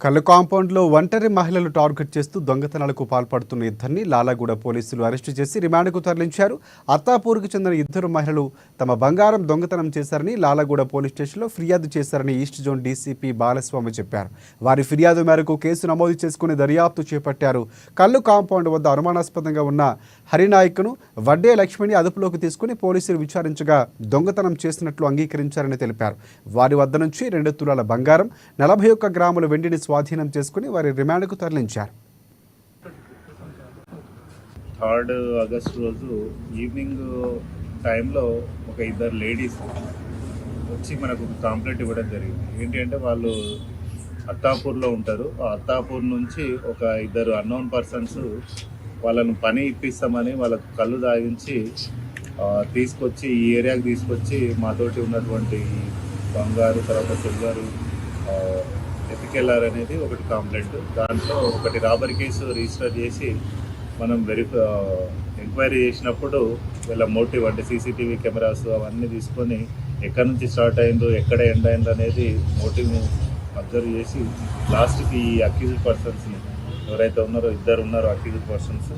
కళ్ళు కాంపౌండ్లో ఒంటరి మహిళలు టార్గెట్ చేస్తూ దొంగతనాలకు పాల్పడుతున్న ఇద్దరిని లాలాగూడ పోలీసులు అరెస్టు చేసి రిమాండ్కు తరలించారు. అత్తాపూర్కు చెందిన ఇద్దరు మహిళలు తమ బంగారం దొంగతనం చేశారని లాలాగూడ పోలీస్ స్టేషన్లో ఫిర్యాదు చేశారని ఈస్ట్ జోన్ డీసీపీ బాలస్వామి చెప్పారు. వారి ఫిర్యాదు మేరకు కేసు నమోదు చేసుకుని దర్యాప్తు చేపట్టారు. కళ్ళు కాంపౌండ్ వద్ద అనుమానాస్పదంగా ఉన్న హరినాయక్ను వడ్డే లక్ష్మిని అదుపులోకి తీసుకుని పోలీసులు విచారించగా దొంగతనం చేసినట్లు అంగీకరించారని తెలిపారు. వారి వద్ద నుంచి 2 తులాల బంగారం, 41 గ్రాముల వెండిని స్వాధీనం చేసుకుని వారి రిమాండ్కు తరలించారు. 3 ఆగస్టు రోజు ఈవినింగ్ టైంలో ఒక ఇద్దరు లేడీస్ వచ్చి మనకు కంప్లైంట్ ఇవ్వడం జరిగింది. ఏంటి అంటే వాళ్ళు అత్తాపూర్లో ఉంటారు. ఆ అత్తాపూర్ నుంచి ఒక ఇద్దరు అన్నోన్ పర్సన్స్ వాళ్ళను పని ఇప్పిస్తామని వాళ్ళకు కళ్ళు తాగించి తీసుకొచ్చి ఈ ఏరియాకి తీసుకొచ్చి మాతోటి ఉన్నటువంటి బంగారు తర్వాత సిల్వరు ఎత్తుకెళ్లారనేది ఒకటి కంప్లైంట్. దాంట్లో ఒకటి రాబరీ కేసు రిజిస్టర్ చేసి మనం ఎంక్వైరీ చేసినప్పుడు వీళ్ళ మోటివ్ అంటే సీసీటీవీ కెమెరాస్ అవన్నీ తీసుకొని ఎక్కడి నుంచి స్టార్ట్ అయిందో ఎక్కడ ఎండ్ అయిందో అనేది మోటివ్ని అబ్జర్వ్ చేసి లాస్ట్కి ఈ అక్యూజ్డ్ పర్సన్స్ని ఎవరైతే ఉన్నారో ఇద్దరు ఉన్నారో అక్యూజ్డ్ పర్సన్స్